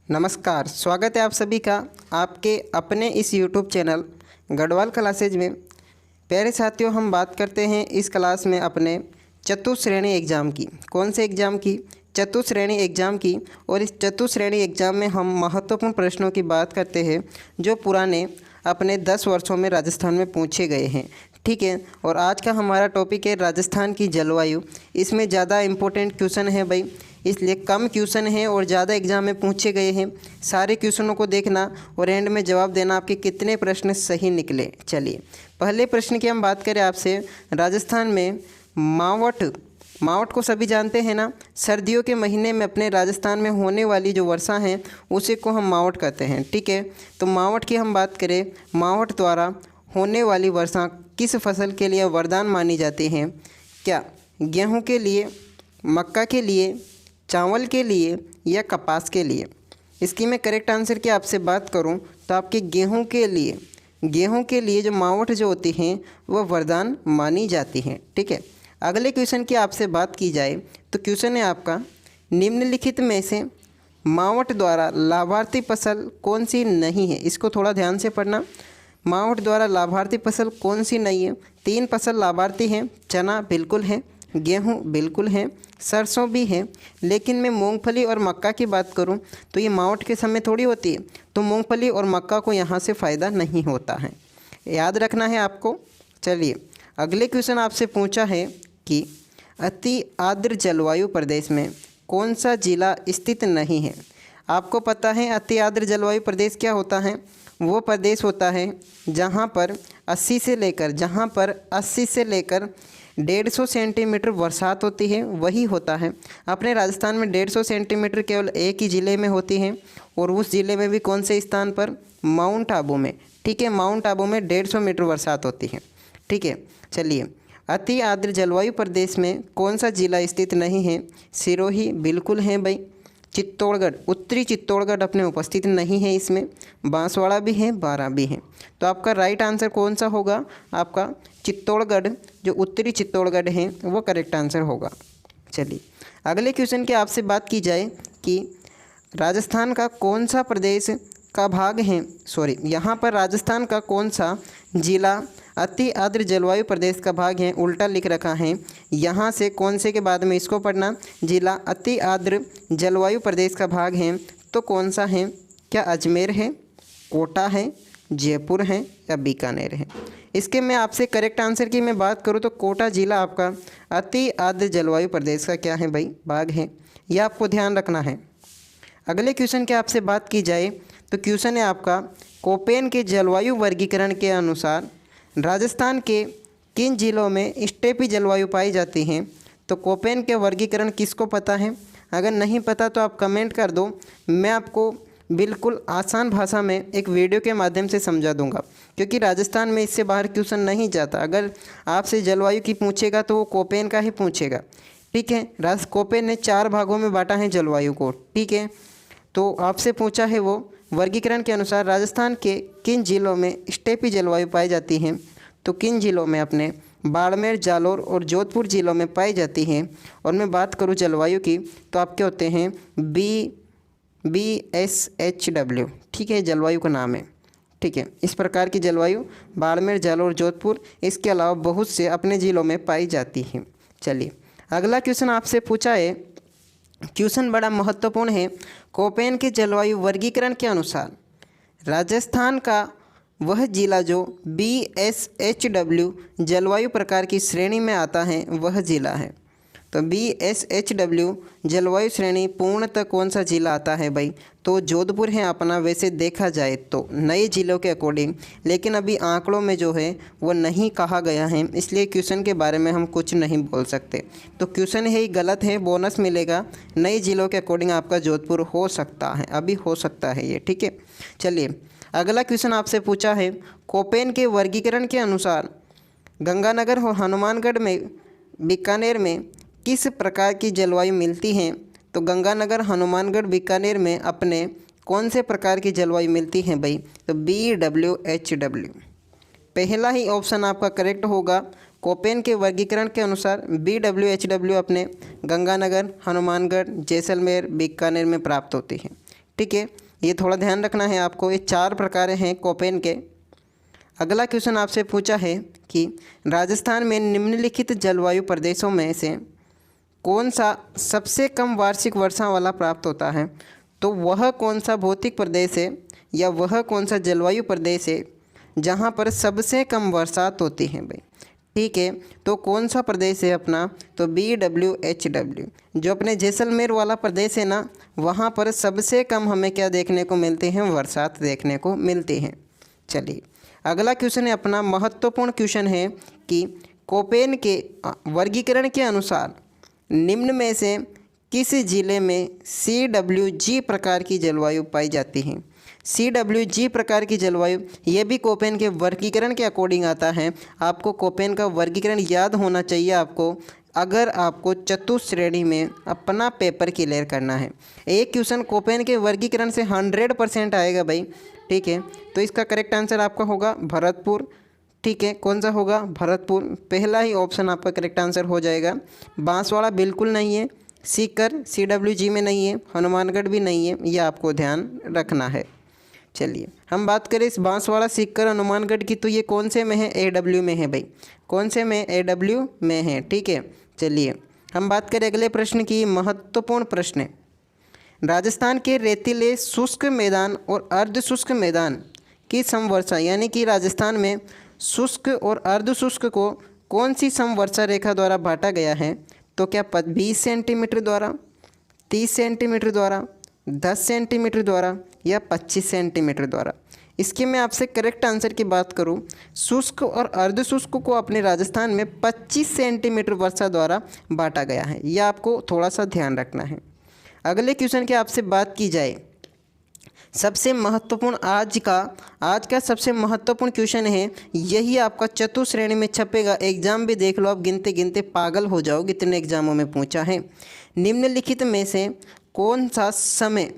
नमस्कार, स्वागत है आप सभी का आपके अपने इस YouTube चैनल गढ़वाल क्लासेज में। प्यारे साथियों, हम बात करते हैं इस क्लास में अपने चतुश्रेणी एग्ज़ाम की। कौन से एग्ज़ाम की? चतुश्रेणी एग्ज़ाम की। और इस चतुश्रेणी एग्ज़ाम में हम महत्वपूर्ण प्रश्नों की बात करते हैं जो पुराने अपने 10 वर्षों में राजस्थान में पूछे गए हैं। ठीक है, और आज का हमारा टॉपिक है राजस्थान की जलवायु। इसमें ज़्यादा इम्पोर्टेंट क्वेश्चन है भाई, इसलिए कम क्वेश्चन है और ज़्यादा एग्जाम में पूछे गए हैं। सारे क्वेश्चनों को देखना और एंड में जवाब देना आपके कितने प्रश्न सही निकले। चलिए, पहले प्रश्न की हम बात करें आपसे। राजस्थान में मावठ को सभी जानते हैं ना। सर्दियों के महीने में अपने राजस्थान में होने वाली जो वर्षा है उसी को हम मावठ कहते हैं। ठीक है, तो मावठ की हम बात करें, मावठ द्वारा होने वाली वर्षा किस फसल के लिए वरदान मानी जाती है? क्या गेहूं के लिए, मक्का के लिए, चावल के लिए या कपास के लिए? इसकी मैं करेक्ट आंसर की आपसे बात करूं तो आपके गेहूं के लिए जो मावठ जो होती हैं वह वरदान मानी जाती हैं। ठीक है, अगले क्वेश्चन की आपसे बात की जाए तो क्वेश्चन है आपका, निम्नलिखित में से मावठ द्वारा लाभार्थी फसल कौन सी नहीं है? इसको थोड़ा ध्यान से पढ़ना। मावठ द्वारा लाभार्थी फसल कौन सी नहीं है? 3 फसल लाभार्थी हैं। चना बिल्कुल है, गेहूं बिल्कुल है, सरसों भी है। लेकिन मैं मूंगफली और मक्का की बात करूं तो ये मावठ के समय थोड़ी होती है, तो मूंगफली और मक्का को यहाँ से फ़ायदा नहीं होता है, याद रखना है आपको। चलिए, अगले क्वेश्चन आपसे पूछा है कि अति आर्द्र जलवायु प्रदेश में कौन सा जिला स्थित नहीं है? आपको पता है अति आर्द्र जलवायु प्रदेश क्या होता है? वो प्रदेश होता है जहाँ पर 80 से लेकर 150 सेंटीमीटर बरसात होती है, वही होता है। अपने राजस्थान में 150 सेंटीमीटर केवल एक ही ज़िले में होती है, और उस ज़िले में भी कौन से स्थान पर? माउंट आबू में। ठीक है, माउंट आबू में 150 मीटर बरसात होती है। ठीक है, चलिए, अति आर्द्र जलवायु प्रदेश में कौन सा जिला स्थित नहीं है? सिरोही बिल्कुल है भाई। चित्तौड़गढ़, उत्तरी चित्तौड़गढ़ अपने उपस्थित नहीं है इसमें। बांसवाड़ा भी है, बारां भी है। तो आपका राइट आंसर कौन सा होगा? आपका चित्तौड़गढ़, जो उत्तरी चित्तौड़गढ़ है वो करेक्ट आंसर होगा। चलिए, अगले क्वेश्चन की आपसे बात की जाए कि राजस्थान का कौन सा प्रदेश का भाग है, यहाँ पर राजस्थान का कौन सा जिला अति आर्द्र जलवायु प्रदेश का भाग है? उल्टा लिख रखा है यहाँ से, कौन से के बाद में इसको पढ़ना। जिला अति आर्द्र जलवायु प्रदेश का भाग है तो कौन सा है? क्या अजमेर है, कोटा है, जयपुर है या बीकानेर है? इसके मैं आपसे करेक्ट आंसर की मैं बात करूँ तो कोटा जिला आपका अति आर्द्र जलवायु प्रदेश का क्या है भाई? भाग है। यह आपको ध्यान रखना है। अगले क्वेश्चन की आपसे बात की जाए तो क्वेश्चन है आपका, कोपेन के जलवायु वर्गीकरण के अनुसार राजस्थान के किन जिलों में स्टेपी जलवायु पाई जाती हैं? तो कोपेन के वर्गीकरण किसको पता है? अगर नहीं पता तो आप कमेंट कर दो, मैं आपको बिल्कुल आसान भाषा में एक वीडियो के माध्यम से समझा दूंगा, क्योंकि राजस्थान में इससे बाहर क्वेश्चन नहीं जाता। अगर आपसे जलवायु की पूछेगा तो वो कोपेन का ही पूछेगा। ठीक है, कोपेन ने 4 भागों में बांटा है जलवायु को। ठीक है, तो आपसे पूछा है वो वर्गीकरण के अनुसार राजस्थान के किन जिलों में स्टेपी जलवायु पाई जाती है? तो किन जिलों में? अपने बाड़मेर, जालौर और जोधपुर जिलों में पाई जाती हैं। और मैं बात करूं जलवायु की तो आपके होते हैं BSHW। ठीक है, जलवायु का नाम है। ठीक है, इस प्रकार की जलवायु बाड़मेर, जालौर, जोधपुर, इसके अलावा बहुत से अपने ज़िलों में पाई जाती हैं। चलिए, अगला क्वेश्चन आपसे पूछा है, क्वेश्चन बड़ा महत्वपूर्ण है। कोपेन के जलवायु वर्गीकरण के अनुसार राजस्थान का वह जिला जो BSHW जलवायु प्रकार की श्रेणी में आता है वह जिला है। तो BSHW जलवायु श्रेणी पूर्णतः कौन सा जिला आता है भाई? तो जोधपुर है अपना, वैसे देखा जाए तो नए ज़िलों के अकॉर्डिंग, लेकिन अभी आंकड़ों में जो है वो नहीं कहा गया है, इसलिए क्वेश्चन के बारे में हम कुछ नहीं बोल सकते। तो क्वेश्चन है ही गलत है, बोनस मिलेगा। नए ज़िलों के अकॉर्डिंग आपका जोधपुर हो सकता है, अभी हो सकता है ये। ठीक है, चलिए, अगला क्वेश्चन आपसे पूछा है, कोपेन के वर्गीकरण के अनुसार गंगानगर और हनुमानगढ़ में, बीकानेर में किस प्रकार की जलवायु मिलती है? तो गंगानगर, हनुमानगढ़, बीकानेर में अपने कौन से प्रकार की जलवायु मिलती है भाई? तो BWHW पहला ही ऑप्शन आपका करेक्ट होगा। कोपेन के वर्गीकरण के अनुसार BWHW अपने गंगानगर, हनुमानगढ़, जैसलमेर, बीकानेर में प्राप्त होती है। ठीक है, ये थोड़ा ध्यान रखना है आपको। ये 4 प्रकार हैं कोपेन के। अगला क्वेश्चन आपसे पूछा है कि राजस्थान में निम्नलिखित जलवायु प्रदेशों में से कौन सा सबसे कम वार्षिक वर्षा वाला प्राप्त होता है। तो वह कौन सा भौतिक प्रदेश है या वह कौन सा जलवायु प्रदेश है जहाँ पर सबसे कम बरसात होती है भाई। ठीक है, तो कौन सा प्रदेश है अपना, तो BWHW जो अपने जैसलमेर वाला प्रदेश है ना, वहाँ पर सबसे कम हमें क्या देखने को मिलते हैं, बरसात देखने को मिलती हैं। चलिए अगला क्वेश्चन है अपना, महत्वपूर्ण क्वेश्चन है कि कोपेन के वर्गीकरण के अनुसार निम्न में से किस जिले में CWG प्रकार की जलवायु पाई जाती है। CWG प्रकार की जलवायु ये भी कोपेन के वर्गीकरण के अकॉर्डिंग आता है। आपको कोपेन का वर्गीकरण याद होना चाहिए आपको, अगर आपको चतुश्रेणी में अपना पेपर क्लियर करना है। एक क्वेश्चन कोपेन के वर्गीकरण से 100% आएगा भाई। ठीक है, तो इसका करेक्ट आंसर आपका होगा भरतपुर। ठीक है, कौन सा होगा, भरतपुर। पहला ही ऑप्शन आपका करेक्ट आंसर हो जाएगा। बांसवाड़ा बिल्कुल नहीं है, सीकर CWG में नहीं है, हनुमानगढ़ भी नहीं है, यह आपको ध्यान रखना है। चलिए हम बात करें इस बांसवाड़ा, सीकर, हनुमानगढ़ की, तो ये कौन से में है, AW में है भाई। कौन से में, AW में है। ठीक है, चलिए हम बात करें अगले प्रश्न की। महत्वपूर्ण प्रश्न है, राजस्थान के रेतीले शुष्क मैदान और अर्ध शुष्क मैदान की समवर्षा, यानी कि राजस्थान में शुष्क और अर्ध शुष्क को कौन सी समवर्षा रेखा द्वारा बांटा गया है। तो क्या 20 सेंटीमीटर द्वारा, 30 सेंटीमीटर द्वारा, 10 सेंटीमीटर द्वारा या 25 सेंटीमीटर द्वारा। इसके मैं आपसे करेक्ट आंसर की बात करूं, शुष्क और अर्ध शुष्क को अपने राजस्थान में 25 सेंटीमीटर वर्षा द्वारा बांटा गया है। यह आपको थोड़ा सा ध्यान रखना है। अगले क्वेश्चन की आपसे बात की जाए, सबसे महत्वपूर्ण आज का सबसे महत्वपूर्ण क्वेश्चन है, यही आपका चतुश्रेणी में छपेगा। एग्जाम भी देख लो, आप गिनते गिनते पागल हो जाओगे, इतने एग्जामों में पूछा है। निम्नलिखित में से कौन सा समय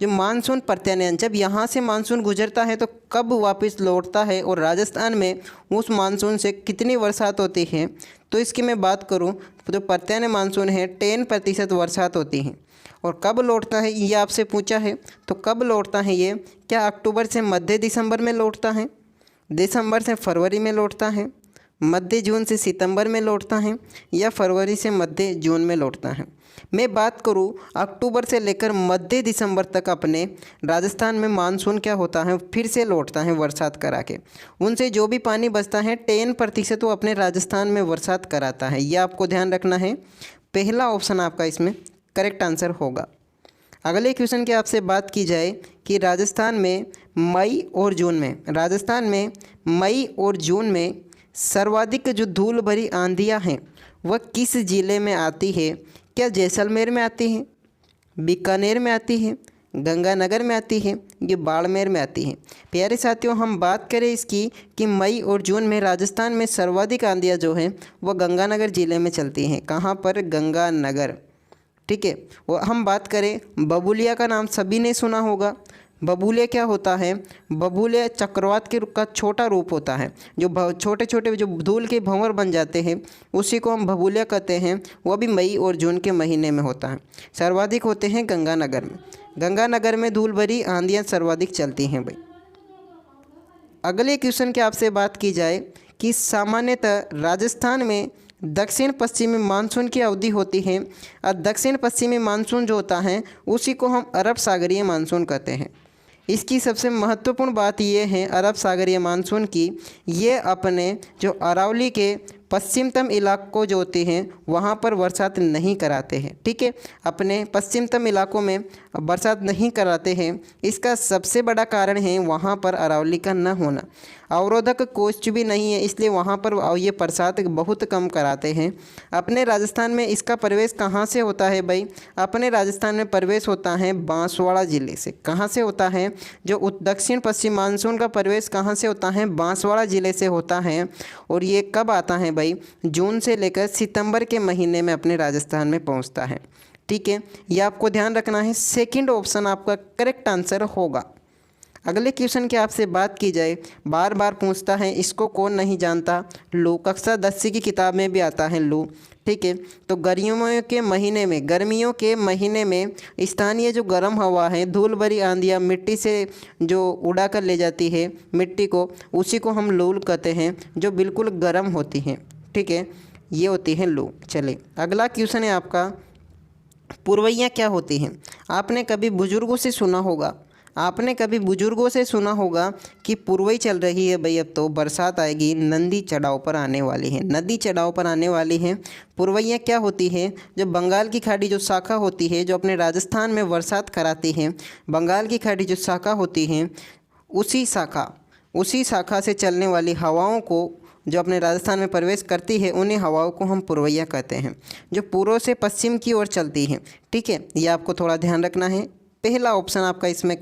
जो मानसून प्रत्यानयन, जब यहाँ से मानसून गुजरता है तो कब वापस लौटता है और राजस्थान में उस मानसून से कितनी बरसात होती है। तो इसकी मैं बात करूँ तो प्रत्यानयन मानसून है 10% बरसात होती है। और कब लौटता है ये आपसे पूछा है, तो कब लौटता है ये, क्या अक्टूबर से मध्य दिसंबर में लौटता है, दिसंबर से फरवरी में लौटता है, मध्य जून से सितंबर में लौटता है या फरवरी से मध्य जून में लौटता है। मैं बात करूं अक्टूबर से लेकर मध्य दिसंबर तक अपने राजस्थान में मानसून क्या होता है, फिर से लौटता है बरसात करा के। उनसे जो भी पानी बचता है 10% वो अपने राजस्थान में बरसात कराता है। यह आपको ध्यान रखना है। पहला ऑप्शन आपका इसमें करेक्ट आंसर होगा। अगले क्वेश्चन की आपसे बात की जाए कि राजस्थान में मई और जून में सर्वाधिक जो धूल भरी आंधियाँ हैं वह किस ज़िले में आती है। क्या जैसलमेर में आती है, बीकानेर में आती है, गंगानगर में आती है, ये बाड़मेर में आती है। प्यारे साथियों, हम बात करें इसकी कि मई और जून में राजस्थान में सर्वाधिक आंधियाँ जो हैं वह गंगानगर ज़िले में चलती हैं। कहाँ पर, गंगानगर। ठीक है, वो हम बात करें बबूलिया का नाम सभी ने सुना होगा। बबूले क्या होता है, बबूले चक्रवात के का छोटा रूप होता है। जो छोटे छोटे जो धूल के भंवर बन जाते हैं उसी को हम बबूलिया कहते हैं। वह भी मई और जून के महीने में होता है। सर्वाधिक होते हैं गंगानगर में। गंगानगर में धूल भरी आंधियाँ सर्वाधिक चलती हैं भाई। अगले क्वेश्चन की आपसे बात की जाए कि सामान्यतः राजस्थान में दक्षिण पश्चिमी मानसून की अवधि होती है और दक्षिण पश्चिमी मानसून जो होता है उसी को हम अरब सागरीय मानसून कहते हैं। इसकी सबसे महत्वपूर्ण बात ये है अरब सागरीय मानसून की, ये अपने जो अरावली के पश्चिमतम इलाकों जो होते हैं वहाँ पर बरसात नहीं कराते हैं। ठीक है, अपने पश्चिमतम इलाकों में बरसात नहीं कराते हैं। इसका सबसे बड़ा कारण है वहाँ पर अरावली का न होना। अवरोधक कोस्ट भी नहीं है, इसलिए वहाँ पर ये बरसात बहुत कम कराते हैं। अपने राजस्थान में इसका प्रवेश कहाँ से होता है भाई, अपने राजस्थान में प्रवेश होता है बांसवाड़ा ज़िले से। कहाँ से होता है, जो दक्षिण पश्चिम मानसून का प्रवेश कहाँ से होता है, बांसवाड़ा ज़िले से होता है। और ये कब आता है भाई, जून से लेकर सितंबर के महीने में अपने राजस्थान में पहुंचता है। ठीक है, ये आपको ध्यान रखना है। सेकंड ऑप्शन आपका करेक्ट आंसर होगा। अगले क्वेश्चन की आपसे बात की जाए, बार बार पूछता है, इसको कौन नहीं जानता, लू। कक्षा 10 की किताब में भी आता है लू। ठीक है। तो गर्मियों के महीने में स्थानीय जो गर्म हवा है, धूल भरी आंधियाँ मिट्टी से जो उड़ा कर ले जाती है मिट्टी को, उसी को हम लू कहते हैं, जो बिल्कुल गर्म होती हैं। ठीक है, ये होती है लू। चलिए अगला क्वेश्चन है आपका, पुरवैयाँ क्या होती हैं। आपने कभी बुजुर्गों से सुना होगा कि पुरवई चल रही है भाई, अब तो बरसात आएगी, नदी चढ़ाव पर आने वाली है। पुरवैयाँ क्या होती है, जो बंगाल की खाड़ी जो शाखा होती है, जो अपने राजस्थान में बरसात कराती है, बंगाल की खाड़ी जो शाखा होती है, उसी शाखा से चलने वाली हवाओं को जो अपने राजस्थान में प्रवेश करती है, उन्हीं हवाओं को हम पुरवैया कहते हैं, जो पूर्व से पश्चिम की ओर चलती हैं। ठीक है, ये आपको थोड़ा ध्यान रखना है। पहला ऑप्शन आपका इसमें